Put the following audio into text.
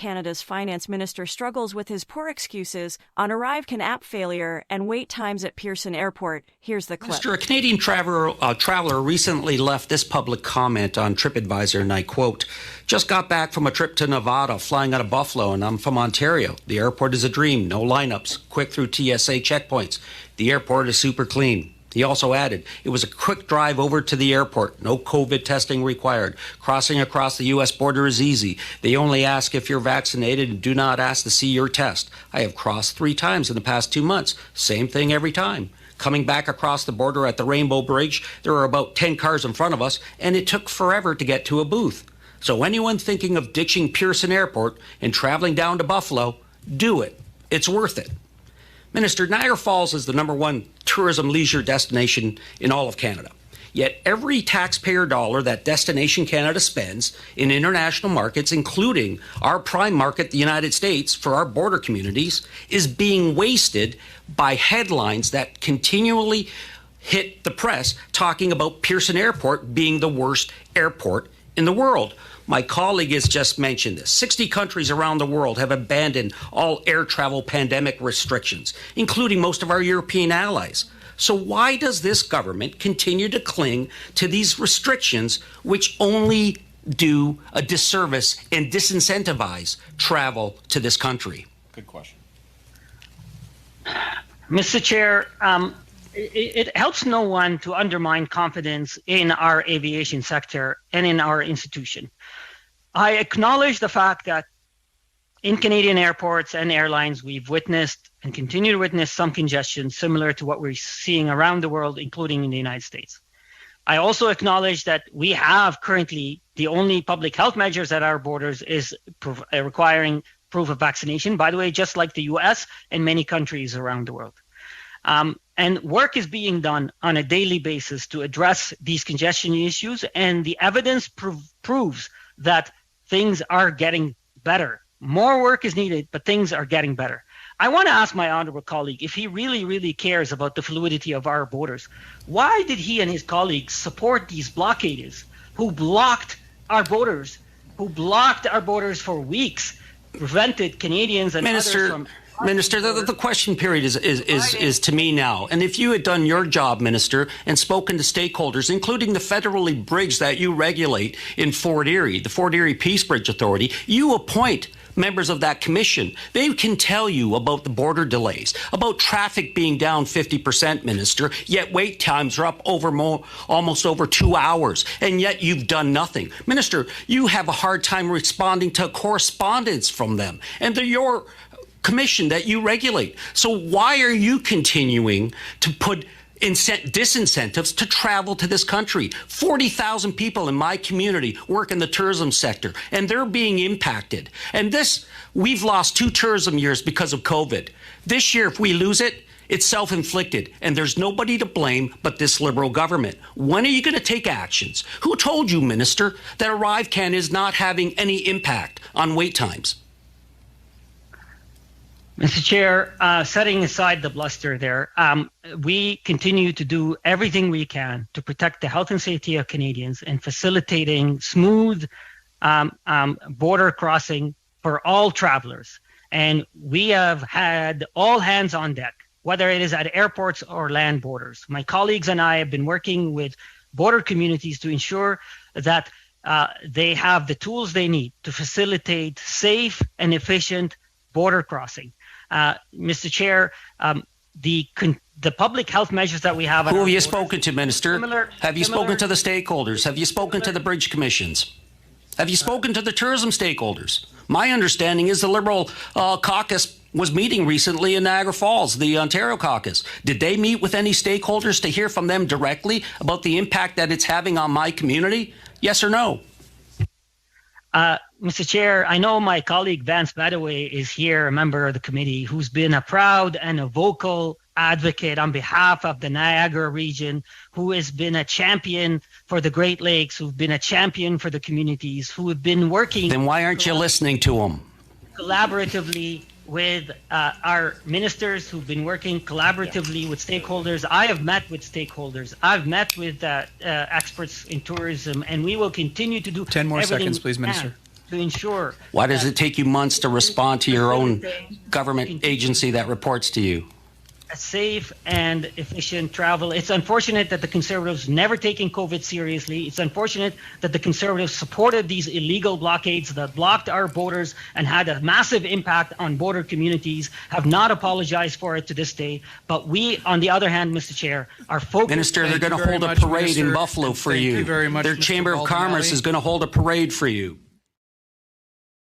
Canada's finance minister struggles with his poor excuses on ArriveCAN app failure and wait times at Pearson Airport. Here's the clip. Mr. A Canadian traveler recently left this public comment on TripAdvisor, and I quote, "Just got back from a trip to Nevada, flying out of Buffalo, and I'm from Ontario. The airport is a dream, no lineups, quick through TSA checkpoints. The airport is super clean." He also added, "It was a quick drive over to the airport. No COVID testing required. Crossing across the U.S. border is easy. They only ask if you're vaccinated and do not ask to see your test. I have crossed 3 times in the past 2 months. Same thing every time. Coming back across the border at the Rainbow Bridge, there were about 10 cars in front of us, and it took forever to get to a booth. So anyone thinking of ditching Pearson Airport and traveling down to Buffalo, do it. It's worth it." Minister, Niagara Falls is the #1 tourism leisure destination in all of Canada. Yet every taxpayer dollar that Destination Canada spends in international markets, including our prime market, the United States, for our border communities, is being wasted by headlines that continually hit the press talking about Pearson Airport being the worst airport in the world. My colleague has just mentioned this. 60 countries around the world have abandoned all air travel pandemic restrictions, including most of our European allies. So why does this government continue to cling to these restrictions, which only do a disservice and disincentivize travel to this country? Good question. Mr. Chair, it helps no one to undermine confidence in our aviation sector and in our institution. I acknowledge the fact that in Canadian airports and airlines, we've witnessed and continue to witness some congestion similar to what we're seeing around the world, including in the United States. I also acknowledge that we have currently the only public health measures at our borders is requiring proof of vaccination, by the way, just like the US and many countries around the world. And work is being done on a daily basis to address these congestion issues, and the evidence proves that things are getting better. More work is needed, but things are getting better. I want to ask my honorable colleague if he really, really cares about the fluidity of our borders. Why did he and his colleagues support these blockaders who blocked our borders, for weeks, prevented Canadians and others from... Minister, the question period is to me now. And if you had done your job, Minister, and spoken to stakeholders, including the federally bridge that you regulate in Fort Erie, the Fort Erie Peace Bridge Authority, you appoint members of that commission. They can tell you about the border delays, about traffic being down 50%, Minister, yet wait times are up almost over 2 hours, and yet you've done nothing. Minister, you have a hard time responding to correspondence from them, and they're your commission that you regulate. So why are you continuing to put disincentives to travel to this country? 40,000 people in my community work in the tourism sector, and they're being impacted. And we've lost 2 tourism years because of COVID. This year, if we lose it, it's self-inflicted, and there's nobody to blame but this Liberal government. When are you going to take actions? Who told you, Minister, that ArriveCAN is not having any impact on wait times? Mr. Chair, setting aside the bluster there, we continue to do everything we can to protect the health and safety of Canadians and facilitating smooth border crossing for all travelers. And we have had all hands on deck, whether it is at airports or land borders. My colleagues and I have been working with border communities to ensure that they have the tools they need to facilitate safe and efficient border crossing. Mr. Chair, the public health measures that we have... Who have you spoken to, Minister? Have you spoken to the stakeholders? Have you spoken to the bridge commissions? Have you spoken to the tourism stakeholders? My understanding is the Liberal caucus was meeting recently in Niagara Falls, the Ontario caucus. Did they meet with any stakeholders to hear from them directly about the impact that it's having on my community? Yes or no? Mr. Chair, I know my colleague Vance Badaway is here, a member of the committee, who's been a proud and a vocal advocate on behalf of the Niagara region, who has been a champion for the Great Lakes, who've been a champion for the communities, who have been working... Then why aren't you listening to them? Collaboratively with our ministers who've been working collaboratively with stakeholders. I have met with stakeholders. I've met with experts in tourism, and we will continue to do 10 more seconds, please, Minister. to ensure. Why does it take you months to respond to your own government agency that reports to you? A safe and efficient travel. It's unfortunate that the Conservatives never taken COVID seriously. It's unfortunate that the Conservatives supported these illegal blockades that blocked our borders and had a massive impact on border communities, have not apologized for it to this day. But we, on the other hand, Mr. Chair, are focused. Minister, they're going to hold a parade in Buffalo for you. Thank you very much, Their Mr. Chamber of Commerce Baldinelli. is going to hold a parade for you.